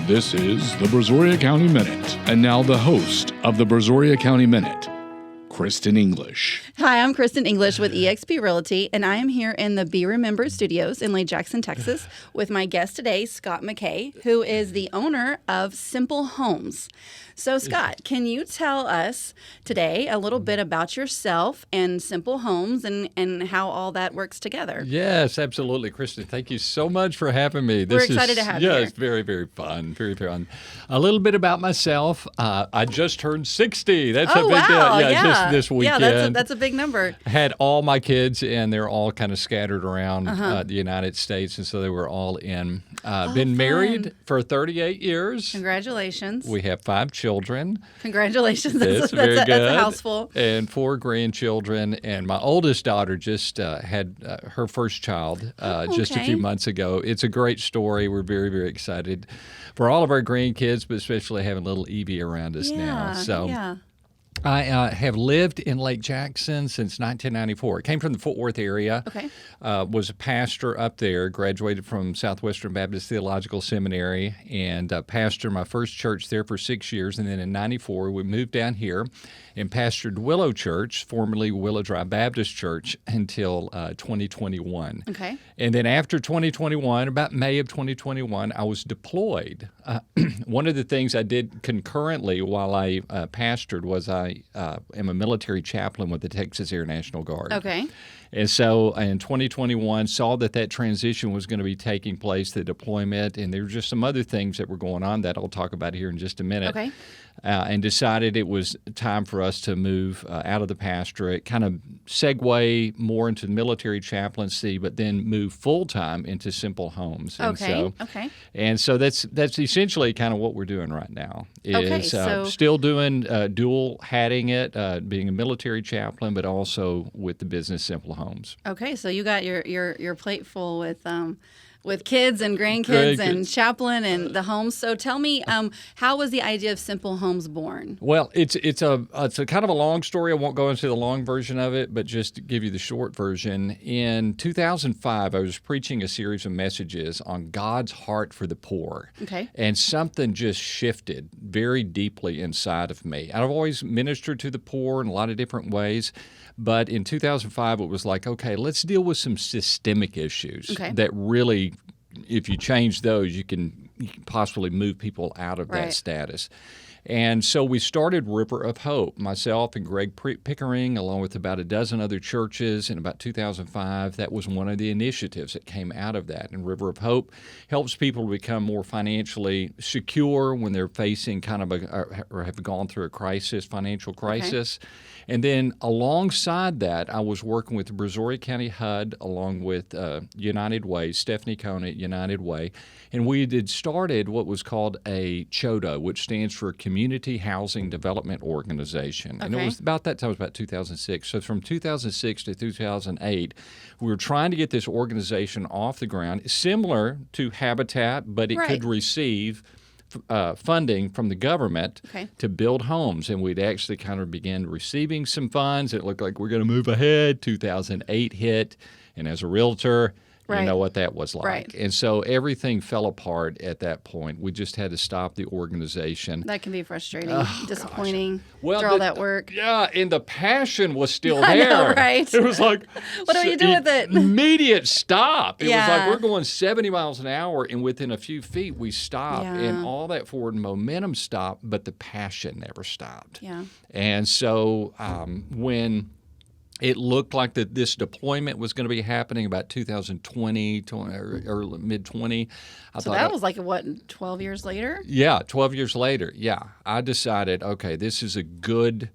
This is the Brazoria County Minute. And now the host of the Brazoria County Minute, Christen English. Hi, I'm Christen English with eXp Realty, and I am here in the Be Remembered Studios in Lake Jackson, Texas, with my guest today, Scott McKay, who is the owner of Simple Homes. So, Scott, can you tell us today a little bit about yourself and Simple Homes and how all that works together? Yes, absolutely, Christen. Thank you so much for having me. We're excited to have you Yeah, here. it's very, very fun. Very fun. A little bit about myself. I just turned 60. That's a big wow. deal. Yeah, this weekend. Yeah, that's a big number. Had all my kids, and they're all kind of scattered around the United States, and so they were all in. Been married for 38 years. Congratulations. We have 5 children. Congratulations. That's very good. That's a house full. And 4 grandchildren. And my oldest daughter just had her first child just a few months ago. It's a great story. We're very, very excited for all of our grandkids, but especially having little Evie around us now. So. I have lived in Lake Jackson since 1994. I came from the Fort Worth area. Okay. Was a pastor up there, graduated from Southwestern Baptist Theological Seminary, and pastored my first church there for 6 years. And then in 94, we moved down here and pastored Willow Church, formerly Willow Drive Baptist Church, until 2021. Okay. And then after 2021, about May of 2021, I was deployed. One of the things I did concurrently while I pastored was I am a military chaplain with the Texas Air National Guard. Okay. And so in 2021, saw that transition was going to be taking place, the deployment, and there were just some other things that were going on that I'll talk about here in just a minute. Okay. And decided it was time for us to move out of the pastorate, kind of segue more into military chaplaincy, but then move full-time into Simple Homes. And so that's essentially kind of what we're doing right now. Still doing dual hatting it, being a military chaplain, but also with the business Simple Homes. Okay, so you got your plate full with kids and grandkids and chaplain and the homes. So tell me, how was the idea of Simple Homes born? Well, it's a kind of a long story. I won't go into the long version of it, but just to give you the short version. In 2005, I was preaching a series of messages on God's heart for the poor. Okay. And something just shifted very deeply inside of me. I've always ministered to the poor in a lot of different ways. But in 2005, it was like, okay, let's deal with some systemic issues that really, if you change those, you can possibly move people out of that status. And so we started River of Hope, myself and Greg Pickering, along with about a dozen other churches in about 2005. That was one of the initiatives that came out of that. And River of Hope helps people become more financially secure when they're facing kind of or have gone through a crisis, financial crisis. Okay. And then alongside that, I was working with the Brazoria County HUD along with United Way, Stephanie Cohn at United Way. And we had started what was called a CHODO, which stands for Community Housing Development Organization. Okay. And it was about that time, it was about 2006. So from 2006 to 2008, we were trying to get this organization off the ground, similar to Habitat, but it could receive funding from the government to build homes. And we'd actually kind of began receiving some funds. It looked like we're going to move ahead. 2008 hit. And as a realtor, you know what that was like. Right. And so everything fell apart at that point. We just had to stop the organization. That can be frustrating, disappointing, well, after all that work. Yeah, and the passion was still there. I know, right? It was like, what do you do with it? Immediate stop. It was like we're going 70 miles an hour, and within a few feet we stopped, and all that forward momentum stopped, but the passion never stopped. Yeah. And so when it looked like that this deployment was going to be happening about 2020 or mid-20. So that was like, 12 years later? Yeah, 12 years later. Yeah. I decided, okay, this is a good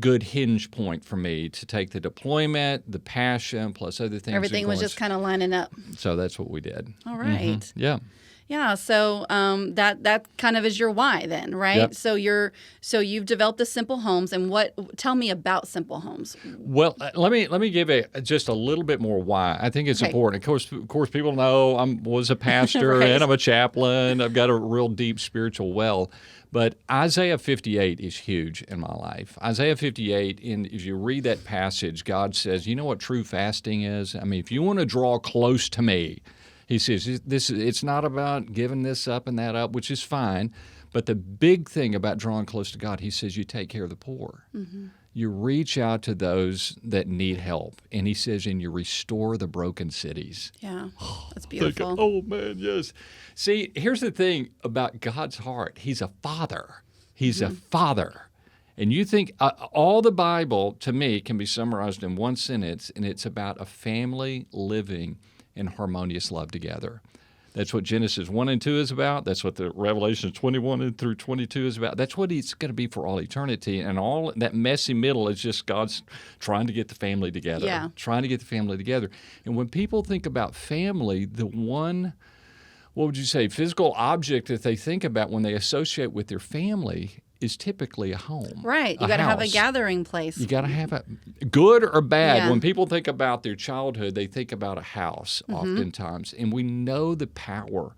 hinge point for me to take the deployment, the passion, plus other things. Everything was just kind of lining up. So that's what we did. All right. Mm-hmm. Yeah. Yeah, so that kind of is your why then, right? Yep. So you've developed the Simple Homes, and tell me about Simple Homes. Well, let me give just a little bit more why. I think it's important. Of course, people know I was a pastor and I'm a chaplain. I've got a real deep spiritual well. But Isaiah 58 is huge in my life. Isaiah 58, if you read that passage, God says, you know what true fasting is? I mean, if you want to draw close to me, He says it's not about giving this up and that up, which is fine. But the big thing about drawing close to God, he says you take care of the poor. Mm-hmm. You reach out to those that need help. And he says, and you restore the broken cities. Yeah, that's beautiful. Oh, man, yes. See, here's the thing about God's heart. He's a father. He's a father. And you think all the Bible, to me, can be summarized in one sentence, and it's about a family living in harmonious love together. That's what Genesis 1 and 2 is about. That's what the Revelation 21 through 22 is about. That's what it's going to be for all eternity. And all that messy middle is just God's trying to get the family together, trying to get the family together. And when people think about family, the one, what would you say, physical object that they think about when they associate with their family is typically a home. Right. You got to have a gathering place. You got to have a good or bad. When people think about their childhood, they think about a house oftentimes. And we know the power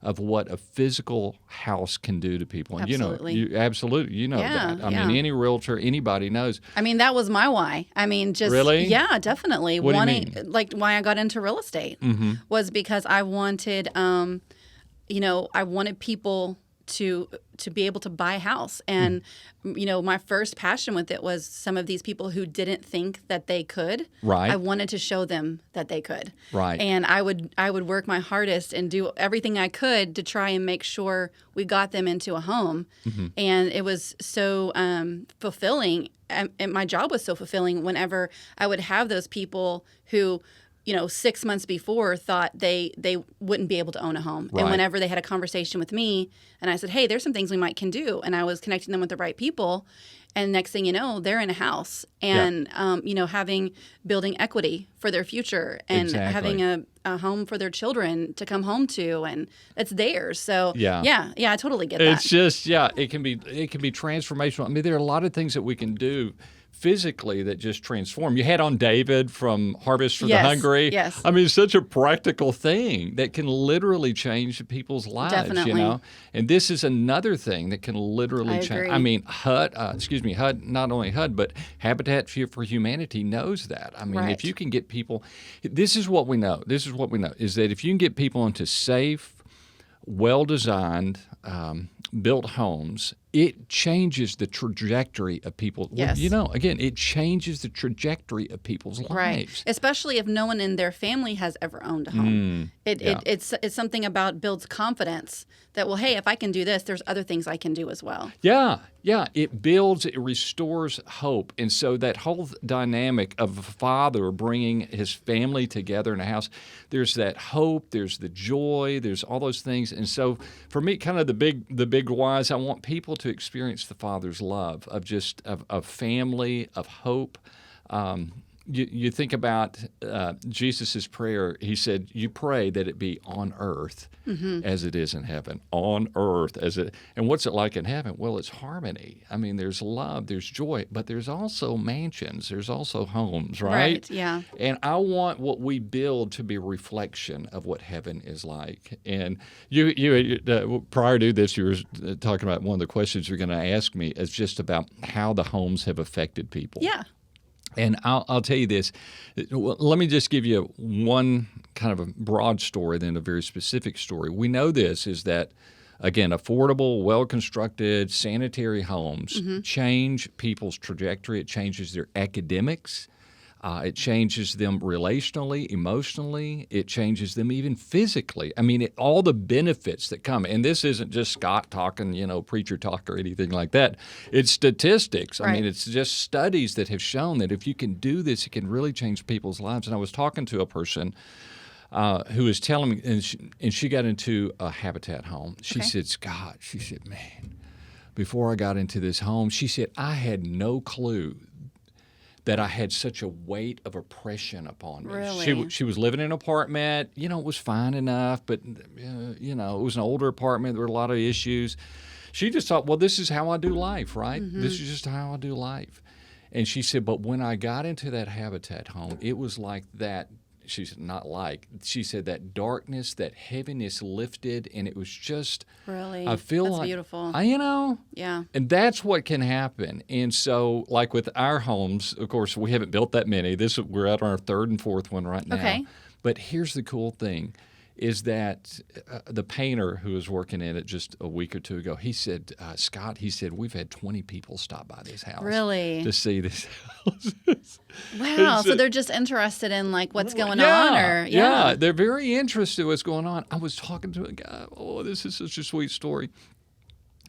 of what a physical house can do to people. And Absolutely. You know that. I mean, any realtor, anybody knows. I mean, that was my why. I mean, just really? Yeah, definitely. What do you mean? Like why I got into real estate was because I wanted I wanted people to be able to buy a house. And, my first passion with it was some of these people who didn't think that they could. Right. I wanted to show them that they could. Right. And I would work my hardest and do everything I could to try and make sure we got them into a home. And it was so fulfilling. And my job was so fulfilling whenever I would have those people who 6 months before thought they wouldn't be able to own a home. Right. And whenever they had a conversation with me and I said, hey, there's some things we can do. And I was connecting them with the right people. And next thing you know, they're in a house and, building equity for their future and having a home for their children to come home to, and it's theirs. So I totally get that. It's just, it can be transformational. I mean, there are a lot of things that we can do physically that just transform. You had on David from Harvest for the Hungry. Yes. I mean, it's such a practical thing that can literally change people's lives. Definitely. And this is another thing that can literally change. Agree. I mean, HUD, not only HUD, but Habitat for Humanity knows that. I mean, if you can get people, this is what we know, is that if you can get people into safe, well-designed, built homes, it changes the trajectory of people. Yes. It changes the trajectory of people's lives. Right. Especially if no one in their family has ever owned a home. It's something about builds confidence that, well, hey, if I can do this, there's other things I can do as well. Yeah. It restores hope. And so that whole dynamic of a father bringing his family together in a house, there's that hope, there's the joy, there's all those things. And so for me, kind of the big whys, I want people to experience the Father's love of family, of hope. You think about Jesus' prayer. He said, you pray that it be on earth as it is in heaven. On earth and what's it like in heaven? Well, it's harmony. I mean, there's love, there's joy, but there's also mansions, there's also homes, right? Right, yeah. And I want what we build to be a reflection of what heaven is like. And you prior to this, you were talking about one of the questions you're going to ask me is just about how the homes have affected people. Yeah. And I'll tell you this. Let me just give you one kind of a broad story, then a very specific story. We know this is that, again, affordable, well-constructed, sanitary homes change people's trajectory. It changes their academics. It changes them relationally, emotionally. It changes them even physically. I mean, all the benefits that come. And this isn't just Scott talking, preacher talk or anything like that. It's statistics. Right. I mean, it's just studies that have shown that if you can do this, it can really change people's lives. And I was talking to a person who was telling me, and she got into a Habitat home. She said, Scott, man, before I got into this home, she said, I had no clue that I had such a weight of oppression upon me. Really? She was living in an apartment. It was fine enough, but, it was an older apartment. There were a lot of issues. She just thought, well, this is how I do life, right? This is just how I do life. And she said, but when I got into that Habitat home, it was like that. She said that darkness, that heaviness lifted, and it was just. Really? I feel That's like beautiful. Yeah. And that's what can happen. And so, like with our homes, of course, we haven't built that many. We're at our third and fourth one right now. Okay. But here's the cool thing. is that the painter who was working in it just a week or two ago, he said, Scott, he said, we've had 20 people stop by this house. Really? To see this house. Wow. So they're just interested in like what's going yeah, on, or yeah, they're very interested in what's going on. I was talking to a guy. Oh, this is such a sweet story.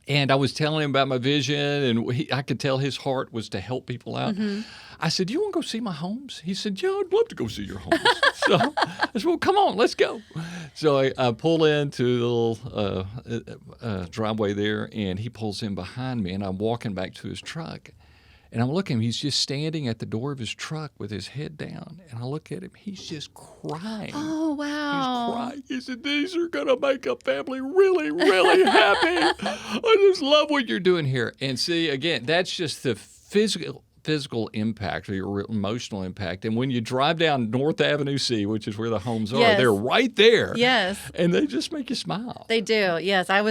And I was telling him about my vision, and I could tell his heart was to help people out. Mm-hmm. I said, "Do you want to go see my homes?" He said, "Yeah, I'd love to go see your homes." So I said, "Well, come on, let's go." So I pull into the little driveway there, and he pulls in behind me, and I'm walking back to his truck. And I'm looking, he's just standing at the door of his truck with his head down. And I look at him, he's just crying. Oh, wow. He's crying. He said, "These are going to make a family really, really happy. I just love what you're doing here." And see, again, that's just the physical impact or your emotional impact. And when you drive down North Avenue C, which is where the homes are, Yes. they're right there. Yes. And they just make you smile. They do. Yes. I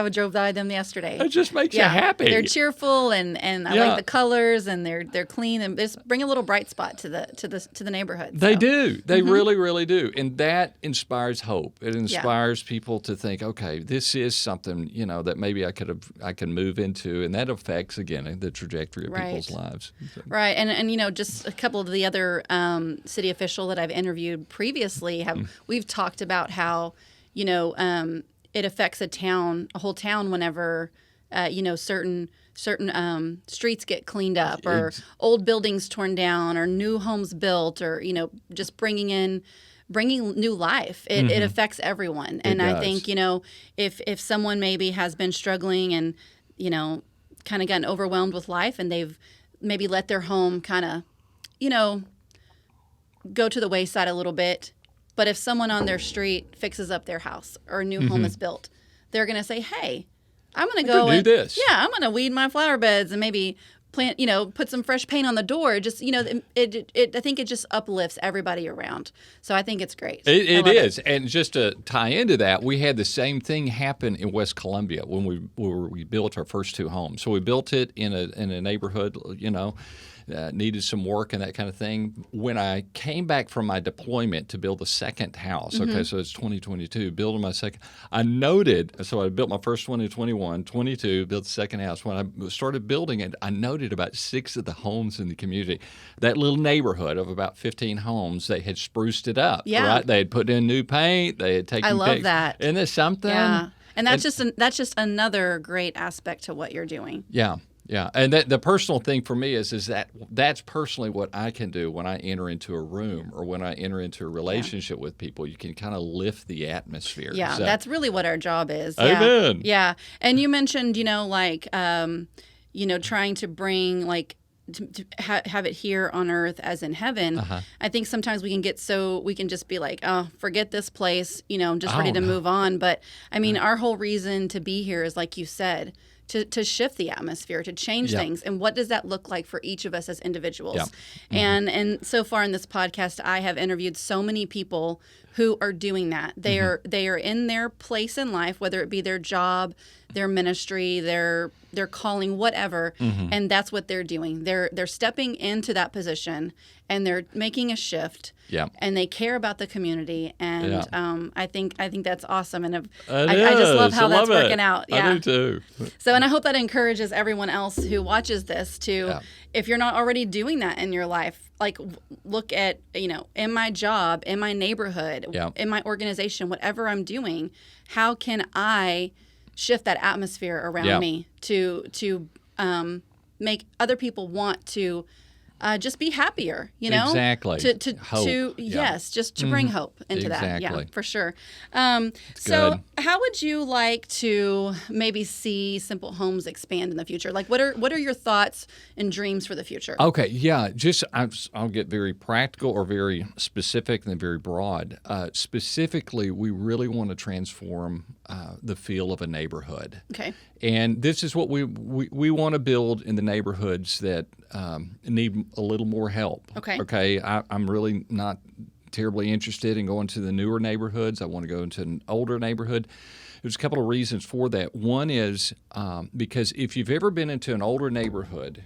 drove by them yesterday. It just makes you happy. They're cheerful and I like the colors, and they're clean, and just bring a little bright spot to the neighborhood. They So. do. They really, really do. And that inspires hope. It inspires people to think, okay, this is something, that maybe I can move into, and that affects, again, the trajectory of people's lives. So. Right. And just a couple of the other city official that I've interviewed previously we've talked about how, it affects a whole town whenever, certain streets get cleaned up, or old buildings torn down, or new homes built, or, just bringing new life. It affects everyone. And I think, if someone maybe has been struggling and, kind of gotten overwhelmed with life, and they've maybe let their home kind of, go to the wayside a little bit. But if someone on their street fixes up their house, or a new home is built, they're going to say, "Hey, I'm going to go do this. Yeah, I'm going to weed my flower beds and maybe plant, put some fresh paint on the door." Just, I think it just uplifts everybody around. So I think it's great. It is. And just to tie into that, we had the same thing happen in West Columbia when we built our first two homes. So we built it in a neighborhood, needed some work and that kind of thing. When I came back from my deployment to build the second house, okay, so it's 2022, building my second, I noted, so I built my first one in 21, 22, built the second house. When I started building it, I noted about 6 of the homes in the community, that little neighborhood of about 15 homes, they had spruced it up, right? They had put in new paint, they had taken I love that. Isn't there something? Yeah. And that's just another great aspect to what you're doing. Yeah. Yeah, and the personal thing for me is that's personally what I can do when I enter into a room or when I enter into a relationship with people. You can kind of lift the atmosphere. Yeah, so. That's really what our job is. Amen. Yeah, and you mentioned, trying to bring to have it here on earth as in heaven. I think sometimes we can just be like, "Oh, forget this place, I'm just ready to move on." But I mean, our whole reason to be here is, like you said, to shift the atmosphere, to change things. And what does that look like for each of us as individuals? And so far in this podcast, I have interviewed so many people who are doing that. They are in their place in life, whether it be their job, their ministry, their calling, whatever, and that's what they're doing. They're stepping into that position, and they're making a shift. Yeah. And they care about the community, and I think that's awesome, and I just love how that's working out. Yeah. I do too. So, and I hope that encourages everyone else who watches this to, if you're not already doing that in your life, like look at, in my job, in my neighborhood, in my organization, whatever I'm doing, how can I shift that atmosphere around me to make other people want to just be happier, Exactly. Hope. Just to bring hope into that. Yeah, for sure. So good. How would you like to maybe see Simple Homes expand in the future? Like, what are your thoughts and dreams for the future? Okay, I'll get very practical or very specific and then very broad. Specifically, we really want to transform the feel of a neighborhood. Okay. And this is what we want to build in the neighborhoods that need a little more help. Okay. I'm really not terribly interested in going to the newer neighborhoods. I want to go into an older neighborhood. There's a couple of reasons for that. One is because if you've ever been into an older neighborhood,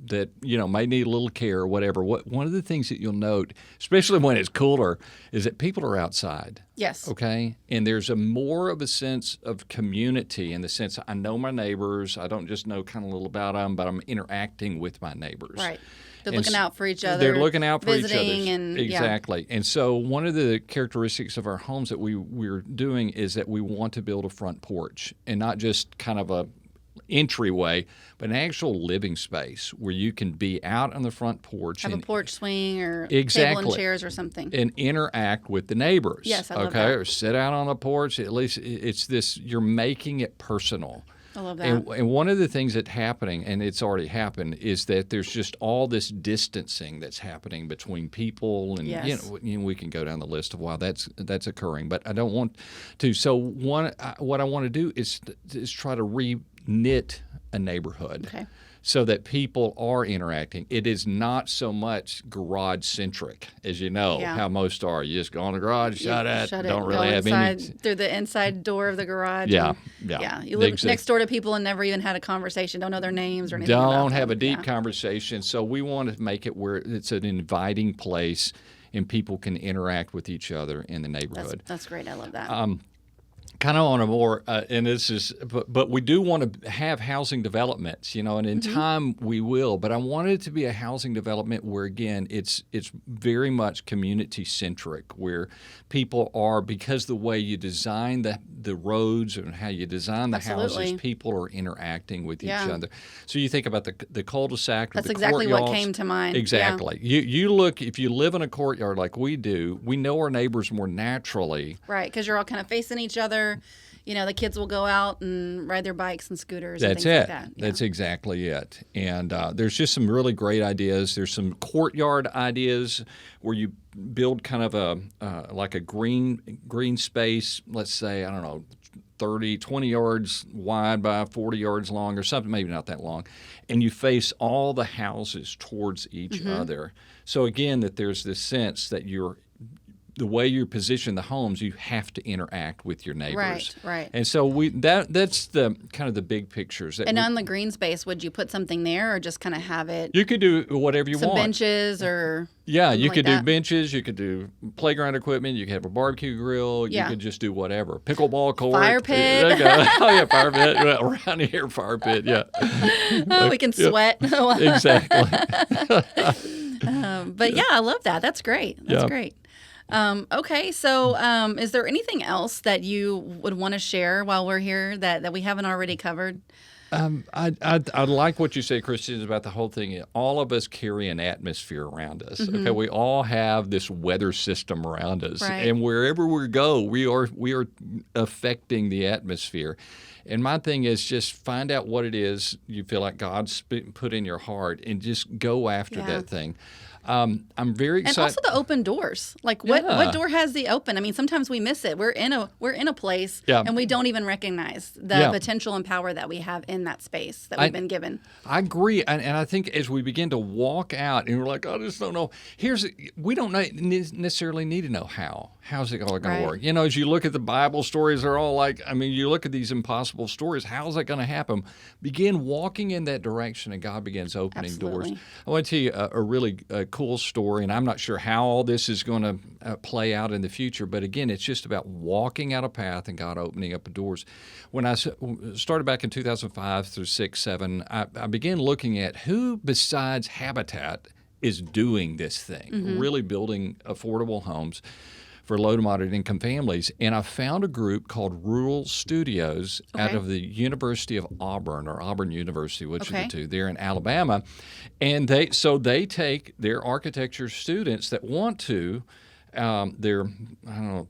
that may need a little care or whatever. One of the things that you'll note, especially when it's cooler, is that people are outside. Yes. Okay. And there's more of a sense of community in the sense I know my neighbors. I don't just know kind of a little about them, but I'm interacting with my neighbors. Right. They're looking out for each other. They're looking out for each other. And, exactly. And so one of the characteristics of our homes that we're doing is that we want to build a front porch and not just kind of a entryway, but an actual living space where you can be out on the front porch. Have a porch swing or exactly, table and chairs or something. And interact with the neighbors. Yes, I love that. Or sit out on the porch. At least it's this, you're making it personal. I love that. And one of the things that's happening, and it's already happened, is that there's just all this distancing that's happening between people, and yes. we can go down the list of why that's occurring, but I don't want to. So what I want to do is try to re-knit a neighborhood. Okay. So that people are interacting. It is not so much garage-centric, as you know, how most are. You just go in the garage, shut it, don't really have any. Through the inside door of the garage. Yeah. You live next door to people and never even had a conversation, don't know their names or anything. Don't have a deep conversation. So we want to make it where it's an inviting place and people can interact with each other in the neighborhood. That's great. I love that. Kind of on a more, and this is, but we do want to have housing developments, and in time we will. But I want it to be a housing development where, again, it's very much community centric, where people are, because the way you design the roads and how you design the houses, people are interacting with each other. So you think about the cul-de-sac. That's the exactly what came to mind. Exactly. Yeah. You look, if you live in a courtyard like we do, we know our neighbors more naturally. Right, because you're all kind of facing each other. The kids will go out and ride their bikes and scooters That's and things it. like that. Yeah. That's exactly it. And there's just some really great ideas. There's some courtyard ideas where you build kind of a like a green space, let's say, I don't know, 20 yards wide by 40 yards long or something, maybe not that long. And you face all the houses towards each other. So again, that there's this sense that the way you position the homes, you have to interact with your neighbors. Right. And so that's the kind of the big pictures. And on the green space, would you put something there or just kind of have it? You could do whatever you want. Some benches or you could like do benches. You could do playground equipment. You could have a barbecue grill. You could just do whatever. Pickleball court. Fire pit. There you go. Oh, yeah, fire pit. Around here, fire pit, yeah. We can sweat. Exactly. But yeah, I love that. That's great. That's great. Okay, so is there anything else that you would want to share while we're here that we haven't already covered? I like what you say, Christian, about the whole thing. All of us carry an atmosphere around us. Okay, we all have this weather system around us, and wherever we go, we are affecting the atmosphere. And my thing is just find out what it is you feel like God's put in your heart, and just go after that thing. I'm very excited. And also the open doors. Like what door has the open? I mean, sometimes we miss it. We're in a place and we don't even recognize the potential and power that we have in that space that we've been given. I agree. And I think as we begin to walk out and we're like, I just don't know. We don't necessarily need to know how. How's it all going to work? As you look at the Bible stories, they're all like, you look at these impossible stories. How's that going to happen? Begin walking in that direction and God begins opening doors. I want to tell you a really cool story, and I'm not sure how all this is going to play out in the future, but again, it's just about walking out a path and God opening up the doors. When I started back in 2005 through 6, 7, I began looking at who besides Habitat is doing this thing, really building affordable homes for low to moderate income families. And I found a group called Rural Studios out of the University of Auburn, or Auburn University, which are the two. They're in Alabama. And they take their architecture students that want to, they're,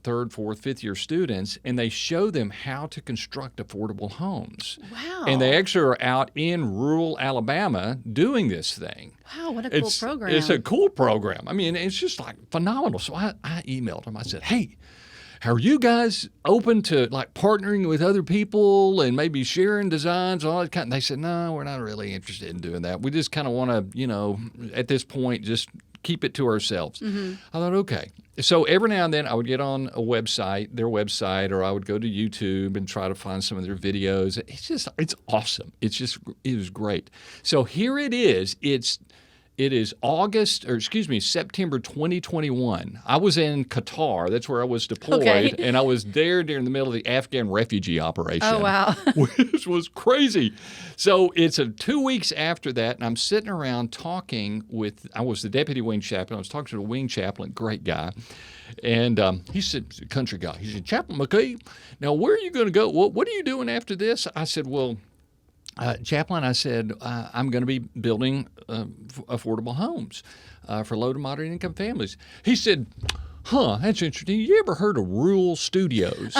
third, fourth, fifth year students, and they show them how to construct affordable homes. Wow. And they actually are out in rural Alabama doing this thing. Wow, what a cool program. It's a cool program. I mean, it's just like phenomenal. So I emailed them. I said, hey, are you guys open to like partnering with other people and maybe sharing designs and all that kind? And they said, no, we're not really interested in doing that. We just kind of want to, at this point, just keep it to ourselves. I thought, okay. So every now and then I would get on a website, their website, or I would go to YouTube and try to find some of their videos. It's awesome. It was great. So here it is. It is September 2021. I was in Qatar. That's where I was deployed. And I was there during the middle of the Afghan refugee operation. Oh, wow. Which was crazy. So it's 2 weeks after that, and I'm sitting around talking I was the deputy wing chaplain. I was talking to the wing chaplain, great guy. And he said, country guy, he said, Chaplain McKay, now where are you going to go? What are you doing after this? I said, well, Chaplain, I said, I'm going to be building affordable homes for low to moderate income families. He said, that's interesting. You ever heard of rural studios?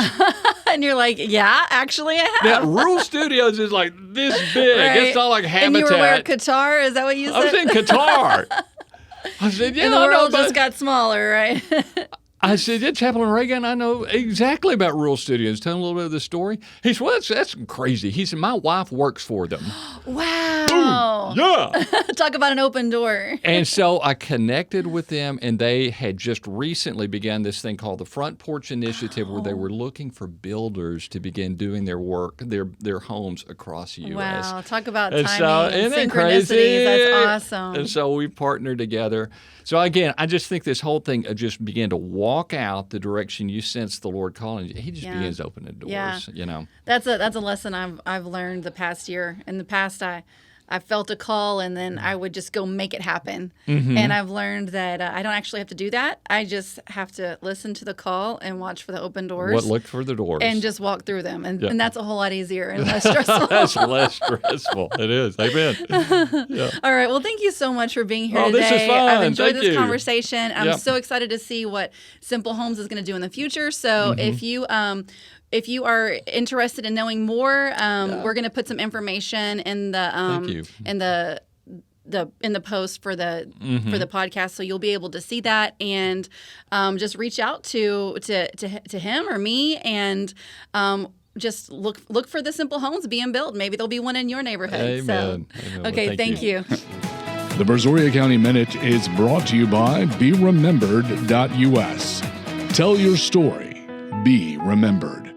And you're like, yeah, actually I have. Now, rural studios is like this big. Right. It's not like Habitat. And you were where, Qatar? Is that what you said? I was in Qatar. I said, yeah, and the I know world about just got smaller, right? I said, yeah, Chaplain Reagan, I know exactly about rural studios. Tell him a little bit of the story. He said, well, that's crazy. He said, my wife works for them. Wow. Boom. Yeah. Talk about an open door. And so I connected with them, and they had just recently begun this thing called the Front Porch Initiative, where they were looking for builders to begin doing their work, their homes across the U.S. Wow. Talk about And timing and isn't that synchronicities. crazy? That's awesome. And so we partnered together. So again, I just think this whole thing just began to walk out the direction you sense the Lord calling you. He just begins opening doors, you know. That's a lesson I've learned the past year. In the past, I felt a call, and then I would just go make it happen. And I've learned that I don't actually have to do that. I just have to listen to the call and watch for the open doors. Look for the doors. And just walk through them. And that's a whole lot easier and less stressful. That's less stressful. It is. Amen. Yeah. All right. Well, thank you so much for being here today. This is fun. I've enjoyed Thank this you. conversation. I'm so excited to see what Simple Homes is going to do in the future. So if you are interested in knowing more, we're going to put some information in the in the post for the podcast, so you'll be able to see that and just reach out to him or me and just look for the Simple Homes being built. Maybe there'll be one in your neighborhood. Amen. So, Amen. okay, Well, thank you. The Brazoria County Minute is brought to you by BeRemembered.us. Tell your story. Be remembered.